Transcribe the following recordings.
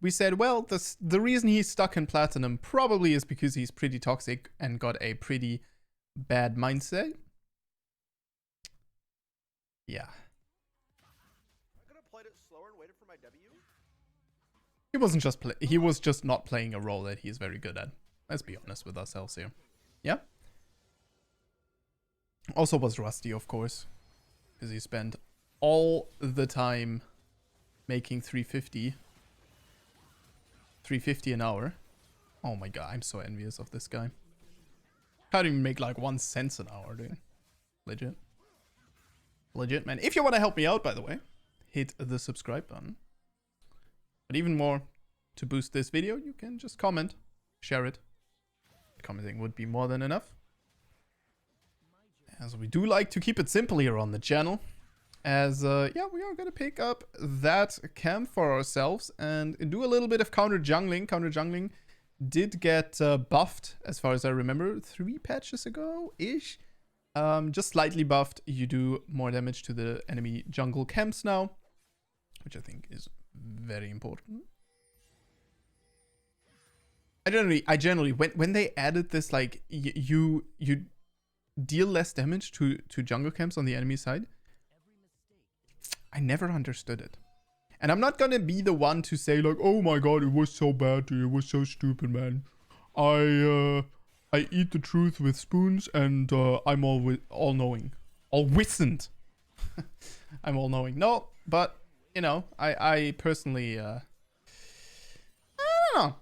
we said, well, the reason he's stuck in Platinum probably is because he's pretty toxic and got a pretty bad mindset. Yeah. I could have played it slower and waited for my W. He was just not playing a role that he's very good at. Let's be honest with ourselves here. Yeah. Also was rusty, of course, because he spent all the time making 350 an hour. Oh my god, I'm so envious of this guy. Can't even make like 1 cent an hour, dude. Legit. Legit, man. If you want to help me out, by the way, hit the subscribe button. But even more, to boost this video, you can just comment, share it. Commenting would be more than enough. As we do like to keep it simple here on the channel. As, yeah, we are going to pick up that camp for ourselves and do a little bit of counter jungling. Counter jungling did get buffed, as far as I remember, 3 patches ago-ish. Just slightly buffed. You do more damage to the enemy jungle camps now, which I think is very important. I generally, when they added this, like, you deal less damage to jungle camps on the enemy side, I never understood it. And I'm not gonna be the one to say like, oh my god, it was so bad, dude. It was so stupid, man. I eat the truth with spoons, and I'm all knowing, all wizened. I'm all knowing. No, but you know, I personally, I don't know.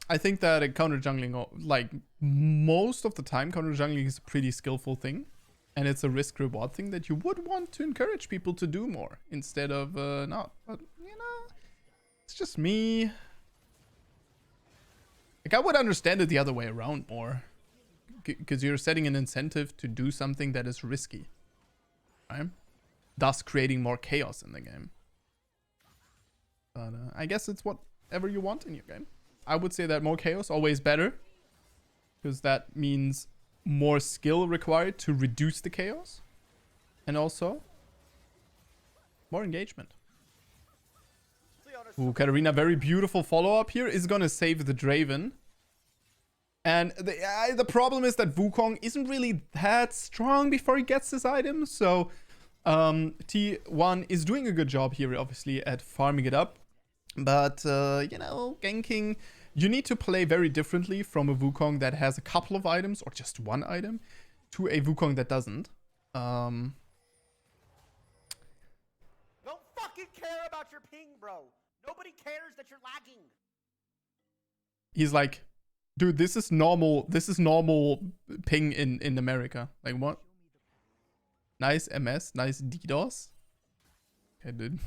I think that a counter jungling, like most of the time, counter jungling is a pretty skillful thing. And it's a risk-reward thing that you would want to encourage people to do more instead of not. But, you know, it's just me. Like, I would understand it the other way around more. Because you're setting an incentive to do something that is risky. Right? Thus creating more chaos in the game. But I guess it's whatever you want in your game. I would say that more chaos, always better. Because that means more skill required to reduce the chaos, and also more engagement. Ooh, Katarina, very beautiful follow-up here, is gonna save the Draven. And the problem is that Wukong isn't really that strong before he gets this item, so T1 is doing a good job here, obviously, at farming it up. But, you know, ganking, you need to play very differently from a Wukong that has a couple of items, or just 1 item, to a Wukong that doesn't. Don't fucking care about your ping, bro. Nobody cares that you're lagging. He's like, dude, this is normal ping in America. Like, what? Nice MS, nice DDoS. Okay, dude.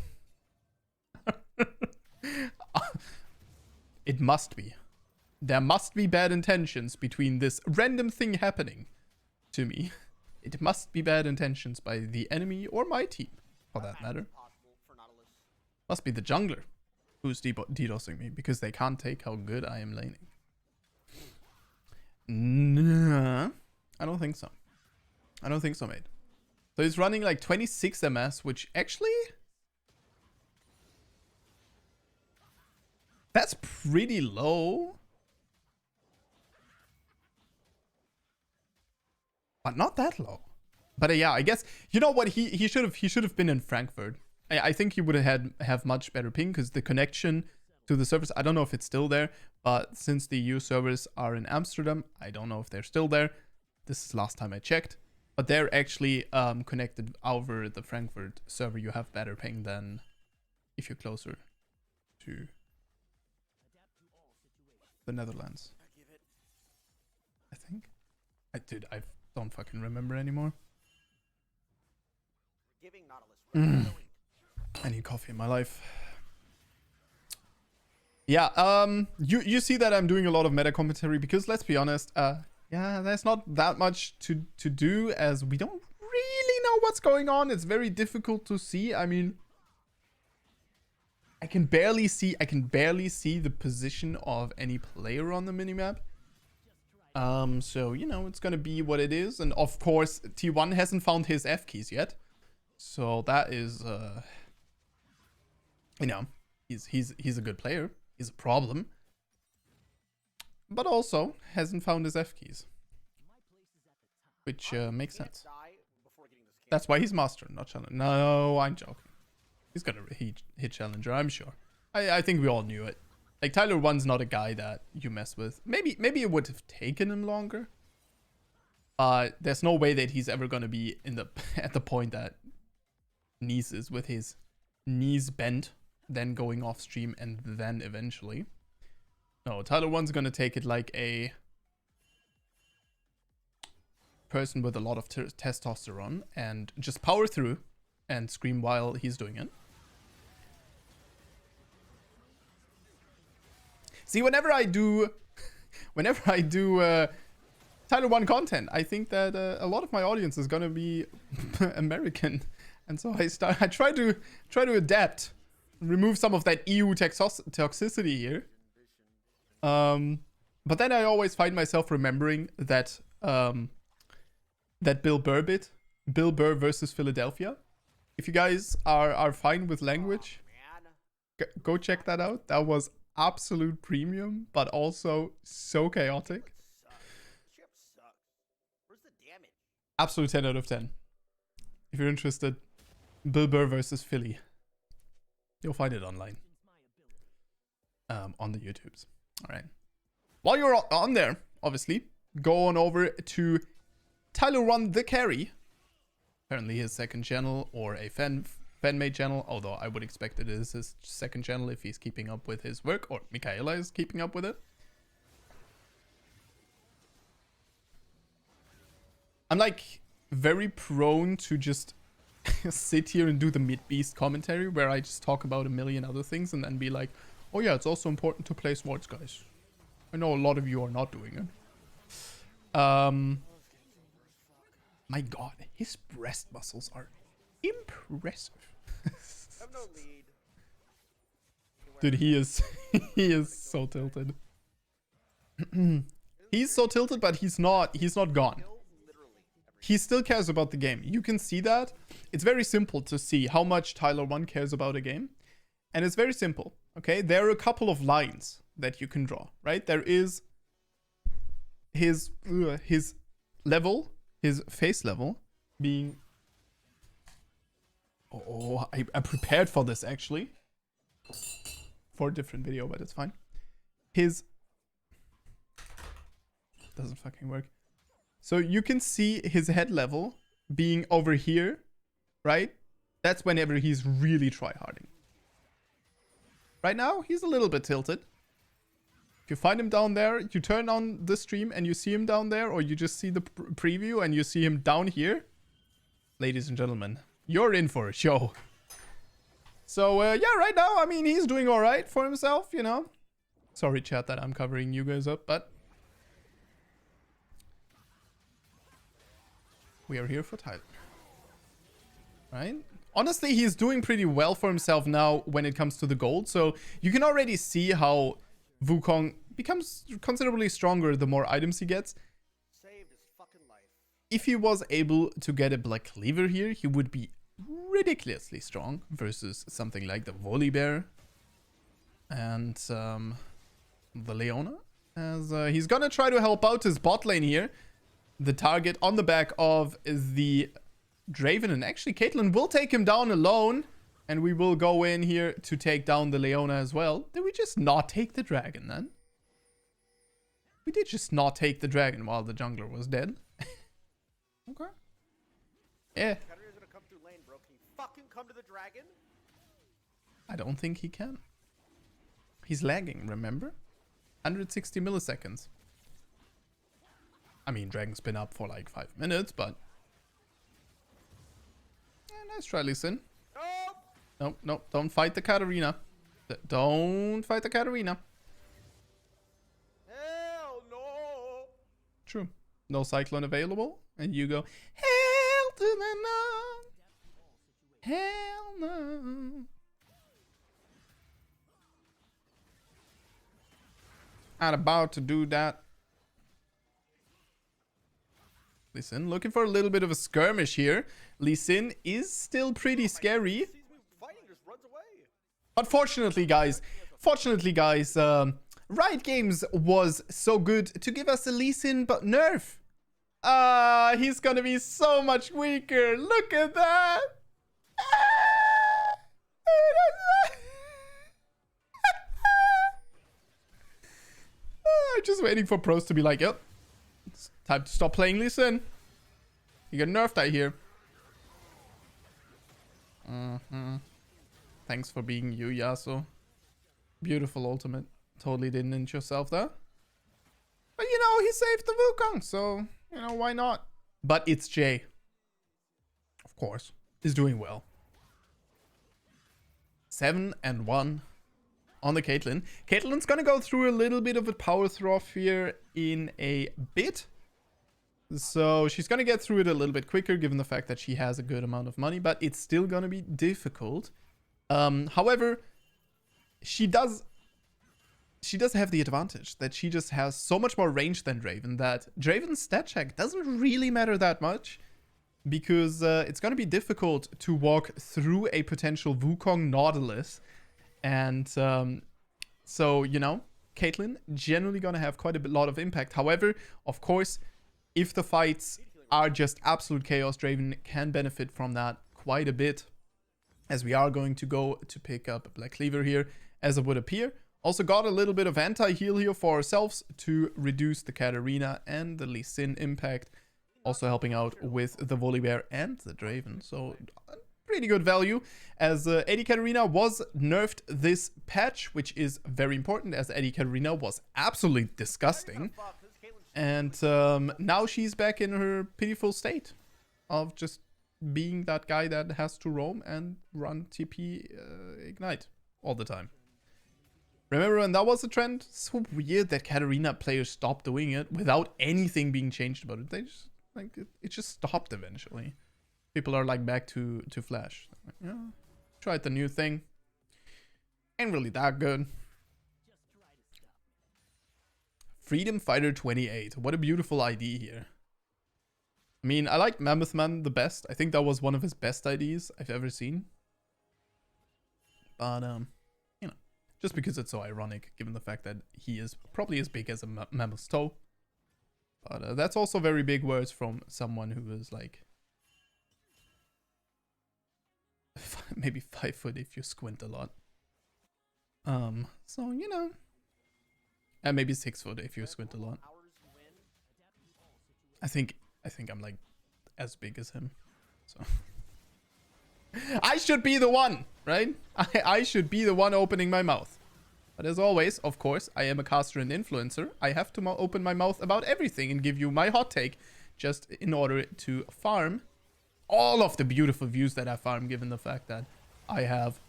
It must be. There must be bad intentions between this random thing happening to me. It must be bad intentions by the enemy or my team, for that matter. Must be the jungler who's DDoSing me because they can't take how good I am laning. Nah, I don't think so. I don't think so, mate. So he's running like 26 MS, which actually... that's pretty low. But not that low. But yeah, I guess, you know what, he should have been in Frankfurt. I think he would have much better ping because the connection to the servers, I don't know if it's still there, but since the EU servers are in Amsterdam, I don't know if they're still there. This is last time I checked. But they're actually connected over the Frankfurt server. You have better ping than if you're closer to the Netherlands. I think. Dude, I don't fucking remember anymore. I need coffee in my life. Yeah, you see that I'm doing a lot of meta commentary because, let's be honest, yeah, there's not that much to do as we don't really know what's going on. It's very difficult to see. I mean, I can barely see the position of any player on the minimap. So, you know, it's gonna be what it is. And of course, T1 hasn't found his F keys yet. So that is, you know, He's a good player. He's a problem. But also hasn't found his F keys. Which makes sense. That's why he's master, not challenger. No, I'm joking. He's gonna hit challenger, I'm sure. I think we all knew it. Like, Tyler1's not a guy that you mess with. Maybe it would have taken him longer. But there's no way that he's ever gonna be in the at the point that Nice is, with his knees bent, then going off stream, and then eventually. No, Tyler1's gonna take it like a person with a lot of testosterone and just power through and scream while he's doing it. See, whenever I do Tyler1 content, I think that a lot of my audience is gonna be American, and so I try to adapt, remove some of that EU toxicity here. But then I always find myself remembering that that Bill Burr versus Philadelphia. If you guys are fine with language, go check that out. That was absolute premium, but also so chaotic. Absolute 10 out of 10. If you're interested, Bill Burr versus Philly. You'll find it online. On the YouTubes. Alright. While you're on there, obviously, go on over to Tyler1-A Carry. Apparently his second channel, or a fan-made channel, although I would expect it is his second channel if he's keeping up with his work, or Michaela is keeping up with it. I'm like very prone to just sit here and do the mid-beast commentary where I just talk about a million other things and then be like, oh yeah, it's also important to play swords, guys. I know a lot of you are not doing it. My god, his breast muscles are impressive. Dude, he is so tilted. He's so tilted, but he's not gone. He still cares about the game. You can see that. It's very simple to see how much Tyler1 cares about a game. And it's very simple, okay? There are a couple of lines that you can draw, right? There is his level, his face level being... Oh, I prepared for this, actually. For a different video, but it's fine. His... Doesn't fucking work. So you can see his head level being over here, right? That's whenever he's really tryharding. Right now, he's a little bit tilted. If you find him down there, you turn on the stream and you see him down there, or you just see the preview and you see him down here. Ladies and gentlemen, you're in for a show. So, yeah, right now, I mean, he's doing all right for himself, you know. Sorry, chat, that I'm covering you guys up, but... we are here for Tyler. Right? Honestly, he's doing pretty well for himself now when it comes to the gold. So you can already see how Wukong becomes considerably stronger the more items he gets. Saved his fucking life. If he was able to get a Black Cleaver here, he would be ridiculously strong versus something like the Volibear and the Leona. As he's gonna try to help out his bot lane here. The target on the back of the Draven, and actually Caitlyn will take him down alone, and we will go in here to take down the Leona as well. Did we just not take the dragon then? We did just not take the dragon while the jungler was dead. Okay. Yeah. Katarina's gonna come through lane, bro. Can you fucking come to the dragon? I don't think he can. He's lagging, remember? 160 milliseconds. I mean, Dragon's been up for like 5 minutes, but... yeah, nice try, Lee Sin. Nope, nope, don't fight the Katarina. Don't fight the Katarina. Hell no! True. No Cyclone available, and you go, hell to the no. Hell no. Not about to do that. Lee Sin looking for a little bit of a skirmish here. Lee Sin is still pretty scary. Sees me fighting, just runs away. But fortunately, guys, Riot Games was so good to give us a Lee Sin but nerf. He's gonna be so much weaker. Look at that. I'm just waiting for pros to be like, yep, it's time to stop playing Lee Sin. You get nerfed, I hear. Thanks for being you, Yasuo. Beautiful ultimate. Totally didn't inch yourself there. But you know, he saved the Wukong, so, you know, why not? But it's Jay. Of course. Is doing well. 7-1 on the Caitlyn. Caitlyn's gonna go through a little bit of a power trough here in a bit. So she's gonna get through it a little bit quicker given the fact that she has a good amount of money, but it's still gonna be difficult. However, she does have the advantage that she just has so much more range than Draven that Draven's stat check doesn't really matter that much because it's going to be difficult to walk through a potential Wukong Nautilus. And so, you know, Caitlyn generally going to have quite a lot of impact. However, of course, if the fights are just absolute chaos, Draven can benefit from that quite a bit, as we are going to go to pick up a Black Cleaver here, as it would appear. Also got a little bit of anti-heal here for ourselves to reduce the Katarina and the Lee Sin impact. Also helping out with the Volibear and the Draven. So pretty good value, as AD Katarina was nerfed this patch, which is very important as AD Katarina was absolutely disgusting. And now she's back in her pitiful state of just being that guy that has to roam and run TP Ignite all the time. Remember when that was a trend? So weird that Katarina players stopped doing it without anything being changed about it. They just, like, it just stopped eventually. People are like back to Flash. Like, yeah, tried the new thing. Ain't really that good. Freedom Fighter 28. What a beautiful ID here. I mean, I like Mammoth Man the best. I think that was one of his best IDs I've ever seen. But, you know, just because it's so ironic, given the fact that he is probably as big as a mammoth's toe. But that's also very big words from someone who is like maybe 5 foot if you squint a lot. So, you know. And maybe 6 foot if you squint a lot. I think I'm like as big as him. So I should be the one, right? I should be the one opening my mouth. But as always, of course, I am a caster and influencer. I have to open my mouth about everything and give you my hot take just in order to farm all of the beautiful views that I farm, given the fact that I have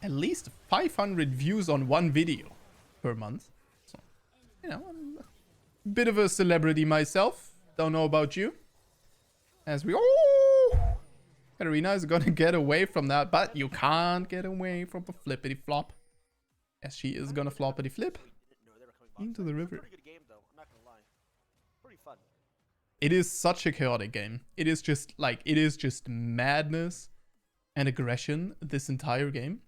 at least 500 views on one video per month. So, you know, I'm a bit of a celebrity myself. Don't know about you. As we... Oh! Katarina is gonna get away from that, but you can't get away from the flippity flop. As she is gonna floppity flip into the river. Pretty good game though, I'm not gonna lie. Pretty fun. It is such a chaotic game. It is just like, it is just madness and aggression this entire game.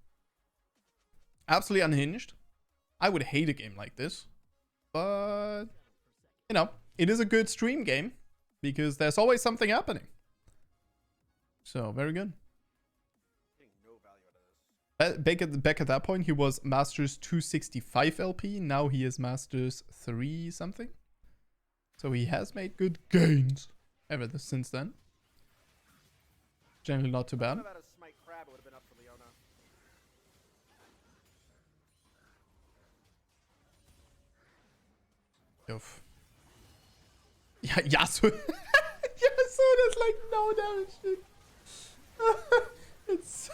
Absolutely unhinged. I would hate a game like this. But, you know, it is a good stream game because there's always something happening. So, very good. Back at that point, he was Masters 265 LP. Now he is Masters 3 something. So he has made good gains ever since then. Generally not too bad. Oof. Yeah, Yasuo. Yasuo does like no damage. It's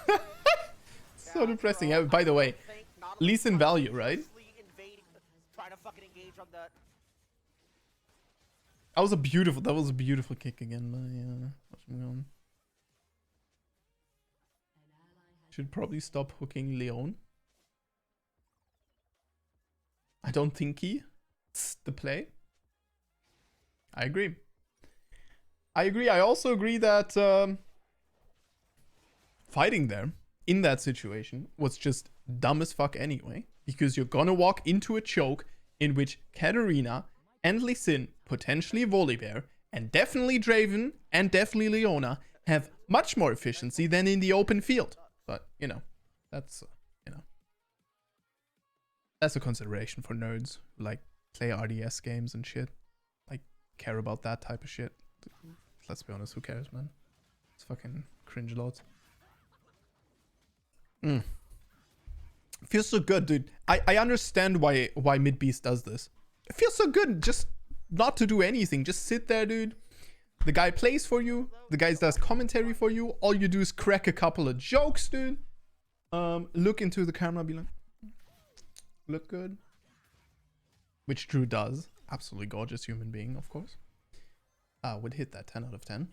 so depressing. Yeah, by the way, Lee Sin value, right? That was a beautiful kick again by should probably stop hooking Leon. I don't think it's the play. I agree. I also agree that fighting there in that situation was just dumb as fuck anyway, because you're gonna walk into a choke in which Katarina and Lee Sin, potentially Volibear, and definitely Draven and definitely Leona have much more efficiency than in the open field. But, you know, that's, that's a consideration for nerds who, like, play RDS games and shit. Like, care about that type of shit. Let's be honest, who cares, man? It's fucking cringe loads. Feels so good, dude. I understand why Mid Beast does this. It feels so good just not to do anything. Just sit there, dude. The guy plays for you. The guy does commentary for you. All you do is crack a couple of jokes, dude. Look into the camera, be like, look good. Which Drew does. Absolutely gorgeous human being, of course. Would hit that 10 out of 10.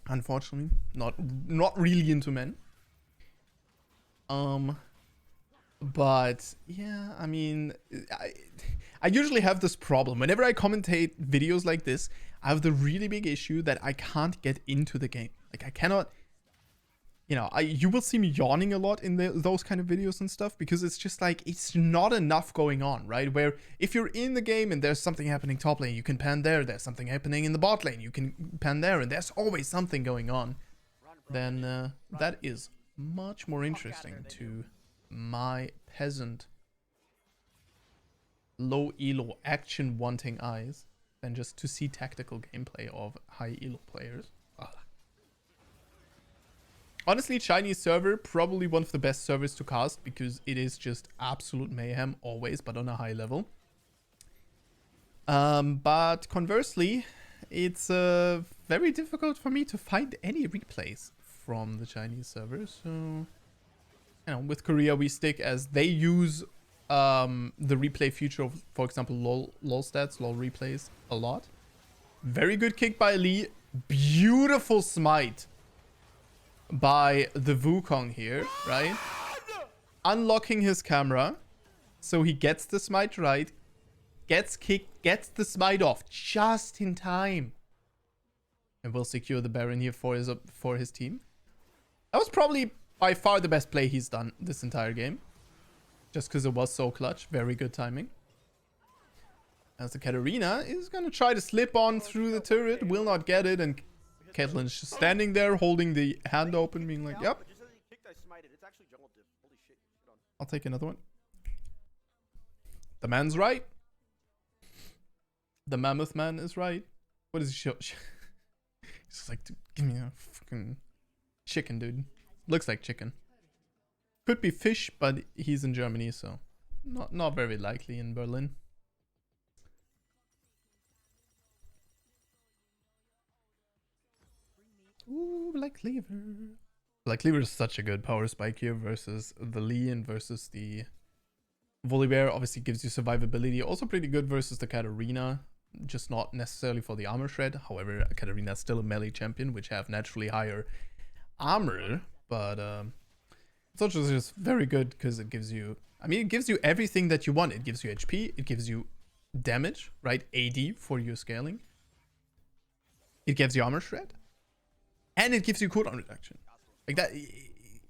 Unfortunately, not really into men. But yeah, I mean, I usually have this problem. Whenever I commentate videos like this, I have the really big issue that I can't get into the game. Like, I cannot, you know, you will see me yawning a lot in those kind of videos and stuff, because it's just like, it's not enough going on, right? Where if you're in the game and there's something happening top lane, you can pan there. There's something happening in the bot lane, you can pan there, and there's always something going on. Then that is much more interesting to my peasant low elo action wanting eyes than just to see tactical gameplay of high elo players. Honestly, Chinese server, probably one of the best servers to cast, because it is just absolute mayhem always, but on a high level. But conversely, it's very difficult for me to find any replays from the Chinese server. So, you know, with Korea, we stick as they use the replay feature of, for example, LOL stats, LOL replays a lot. Very good kick by Lee. Beautiful smite by the Wukong here, right? Unlocking his camera. So he gets the smite right. Gets kicked, gets the smite off just in time. And will secure the Baron here for his team. That was probably by far the best play he's done this entire game. Just because it was so clutch. Very good timing. As the Katarina is going to try to slip on through the turret. Will not get it. And Caitlyn's just standing there holding the hand open, being like, yep. I'll take another one. The man's right. The mammoth man is right. What is he show? He's just like, dude, give me a fucking chicken, dude. Looks like chicken. Could be fish, but he's in Germany, so not very likely in Berlin. Ooh, Black Cleaver. Black Cleaver is such a good power spike here versus the Lee and versus the Volibear. Obviously gives you survivability. Also pretty good versus the Katarina. Just not necessarily for the armor shred. However, Katarina is still a melee champion, which have naturally higher armor. But it's also just very good because it gives you... I mean, it gives you everything that you want. It gives you HP. It gives you damage, right? AD for your scaling. It gives you armor shred. And it gives you cooldown reduction. Like that,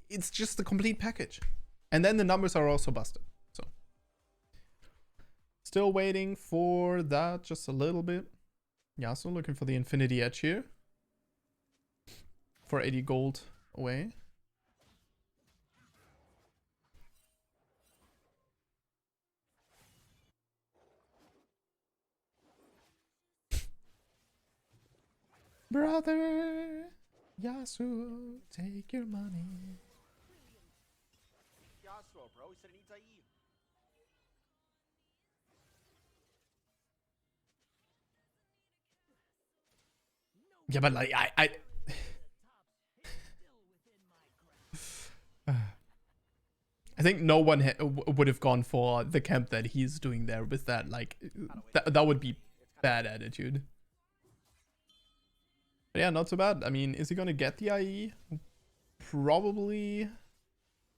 it's just the complete package. And then the numbers are also busted. So, still waiting for that just a little bit. Yasuo looking for the Infinity Edge here. For 80 gold away. Brother Yasuo, take your money. Yasuo, bro. He said he needs IE. Yeah, but like I think no one would have gone for the camp that he's doing there with that. Like that would be bad attitude. But yeah, not so bad. I mean, is he gonna get the IE? Probably.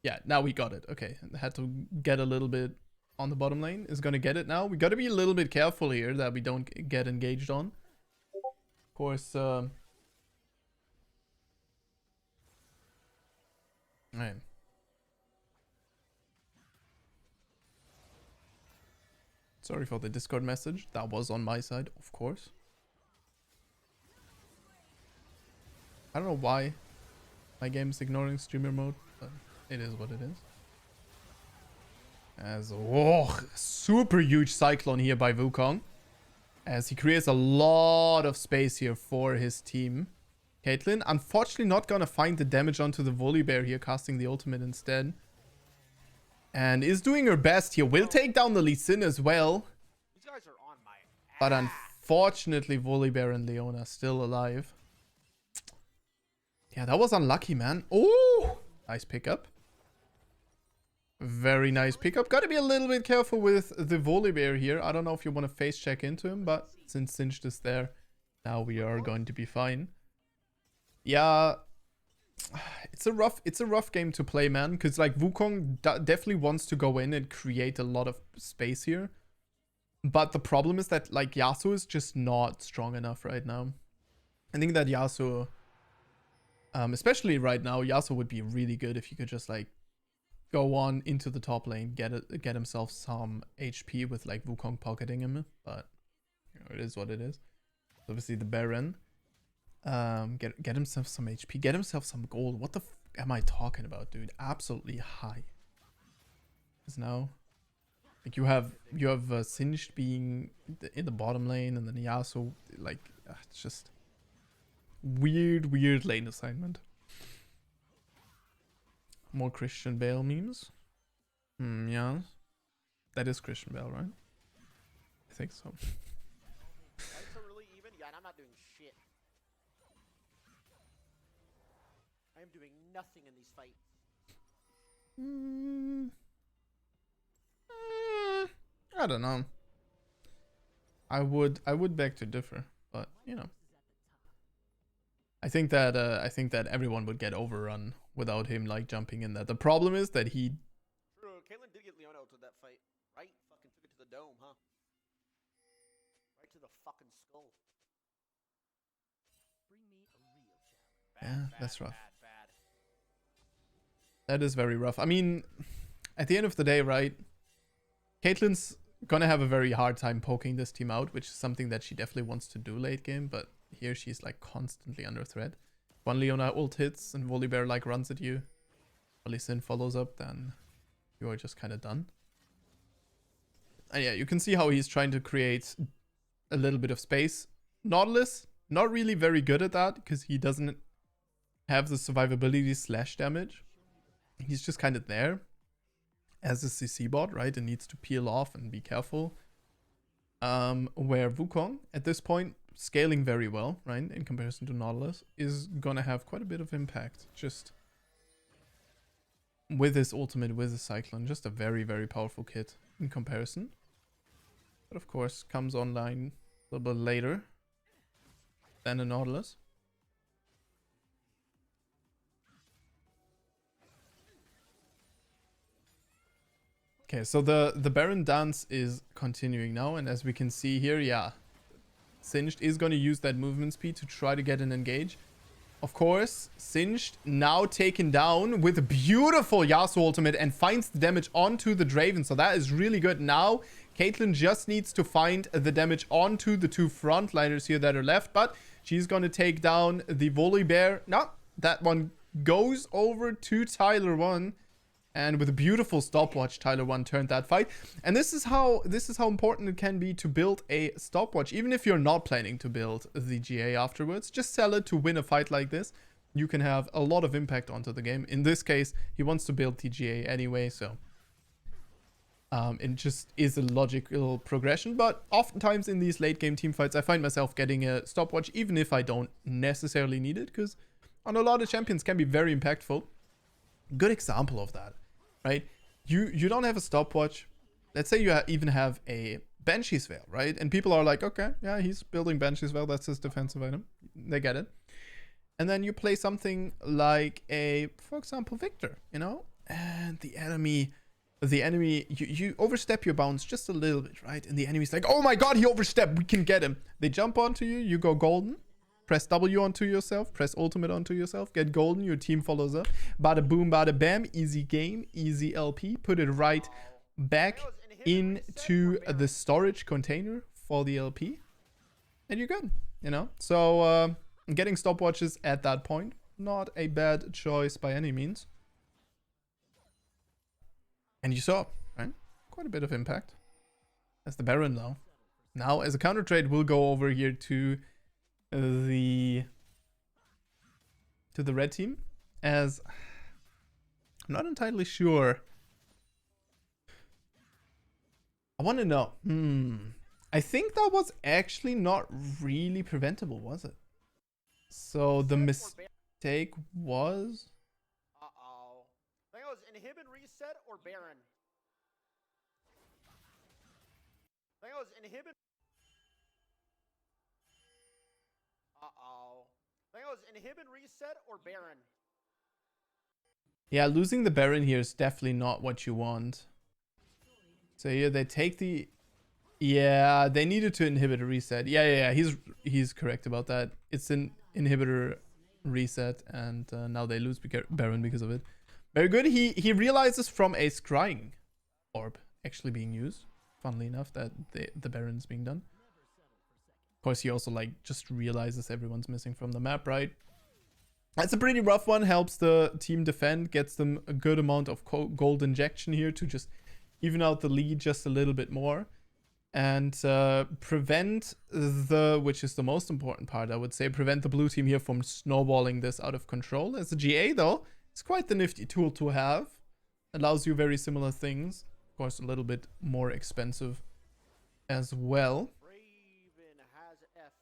Yeah, now we got it. Okay, had to get a little bit on the bottom lane. Is gonna get it now. We gotta be a little bit careful here that we don't get engaged on. Of course, Right. Sorry for the Discord message. That was on my side, of course. I don't know why my game is ignoring streamer mode, but it is what it is. As super huge cyclone here by Wukong, as he creates a lot of space here for his team. Caitlyn, unfortunately, not gonna find the damage onto the Volibear here, casting the ultimate instead, and is doing her best here. Will take down the Lee Sin as well. These guys are on my ass. But unfortunately, Volibear and Leona still alive. Yeah, that was unlucky, man. Oh, nice pickup. Very nice pickup. Gotta be a little bit careful with the Volibear here. I don't know if you want to face check into him, but since Singed is there, now we are going to be fine. Yeah, it's a rough game to play, man, because like Wukong definitely wants to go in and create a lot of space here. But the problem is that like Yasuo is just not strong enough right now. I think that Yasuo, especially right now, Yasuo would be really good if he could just like go on into the top lane, get himself some HP with like Wukong pocketing him. But you know, it is what it is. Obviously the Baron, get himself some HP, get himself some gold. What the f am I talking about, dude? Absolutely high. Because now, like you have Singed being in the bottom lane, and then Yasuo, like it's just weird lane assignment. More Christian Bale memes. Yeah. That is Christian Bale, right? I think so. Fights are really even? Yeah, and I'm not doing shit. I am doing nothing in these fights. I don't know. I would beg to differ, but you know. I think that everyone would get overrun without him like jumping in there. The problem is that he. True, Caitlyn did get Leona out to that fight, right? Fucking took it to the dome, huh? Right to the fucking skull. Bring me a real challenge. Yeah, that's rough. Bad. That is very rough. I mean, at the end of the day, right? Caitlyn's gonna have a very hard time poking this team out, which is something that she definitely wants to do late game, but here she's like constantly under threat. One Leona ult hits and Volibear like runs at you. Lee Sin follows up, then you are just kind of done. And yeah, you can see how he's trying to create a little bit of space. Nautilus, not really very good at that because he doesn't have the survivability slash damage. He's just kind of there as a CC bot, right? And needs to peel off and be careful. Where Wukong, at this point, scaling very well, right? In comparison to Nautilus, is gonna have quite a bit of impact. Just with his ultimate, with his Cyclone, just a very powerful kit in comparison. But of course, comes online a little bit later than a Nautilus. Okay, so the Baron dance is continuing now, and as we can see here, yeah, Singed is going to use that movement speed to try to get an engage. Of course, Singed now taken down with a beautiful Yasuo ultimate and finds the damage onto the Draven, so that is really good. Now, Caitlyn just needs to find the damage onto the two frontliners here that are left, but she's going to take down the Volibear. No, that one goes over to Tyler1. And with a beautiful stopwatch, Tyler1 turned that fight. And this is how important it can be to build a stopwatch. Even if you're not planning to build the GA afterwards, just sell it to win a fight like this. You can have a lot of impact onto the game. In this case, he wants to build the GA anyway, so it just is a logical progression. But oftentimes in these late game team fights, I find myself getting a stopwatch, even if I don't necessarily need it, because on a lot of champions can be very impactful. Good example of that. Right, you don't have a stopwatch. Let's say you even have a Banshee's Veil, right? And people are like, okay, yeah, he's building Banshee's Veil. That's his defensive item. They get it. And then you play something like for example, Victor, you know, and the enemy, you overstep your bounds just a little bit, right? And the enemy's like, oh my god, he overstepped. We can get him. They jump onto you. You go golden. Press W onto yourself. Press ultimate onto yourself. Get golden. Your team follows up. Bada boom, bada bam. Easy game. Easy LP. Put it right back into the storage container for the LP. And you're good, you know? So, getting stopwatches at that point, not a bad choice by any means. And you saw, right? Quite a bit of impact. That's the Baron now. Now, as a counter trade, we'll go over here to the red team, as I'm not entirely sure. I want to know. I think that was actually not really preventable, was it? So the mistake was... Uh-oh. I think it was inhibit, reset, or Baron. I think it was inhibit. Uh-oh. I think it was inhibit, reset, or Baron. Yeah, losing the Baron here is definitely not what you want. So here they take the... Yeah, they needed to inhibit a reset. Yeah. He's correct about that. It's an inhibitor reset, and now they lose Baron because of it. Very good. He realizes from a scrying orb actually being used, funnily enough, that the Baron's being done. Of course, he also like just realizes everyone's missing from the map, right? That's a pretty rough one. Helps the team defend, gets them a good amount of gold injection here to just even out the lead just a little bit more. And prevent which is the most important part, I would say, prevent the blue team here from snowballing this out of control. As a GA, though, it's quite the nifty tool to have. Allows you very similar things. Of course, a little bit more expensive as well. Raven has F.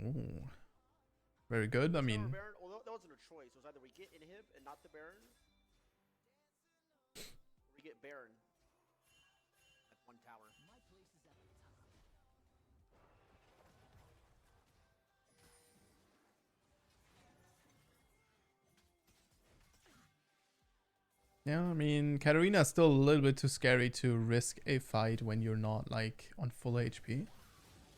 Ooh. Very good. I mean... Baron, although that wasn't a choice. It was either we get inhib and not the Baron, or we get Baron. One tower. My place is at the top. Yeah, I mean, Katarina's still a little bit too scary to risk a fight when you're not, like, on full HP.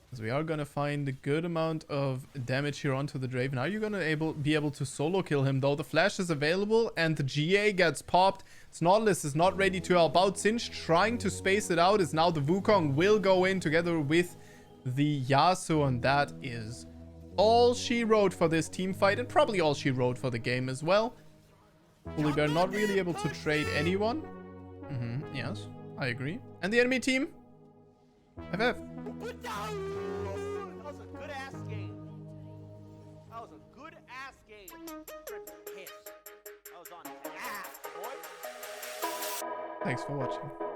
Because we are going to find a good amount of damage here onto the Draven. Are you going to be able to solo kill him, though? The flash is available, and the GA gets popped. Nautilus is not ready to help out. Sinch trying to space it out, is now the Wukong will go in together with the Yasuo, and that is all she wrote for this team fight, and probably all she wrote for the game as well. Fully Bear not really able to trade anyone. Yes, I agree. And the enemy team? FF. That was a good ass game. That was a good ass game. Piss. I was on ass, boy. Thanks for watching.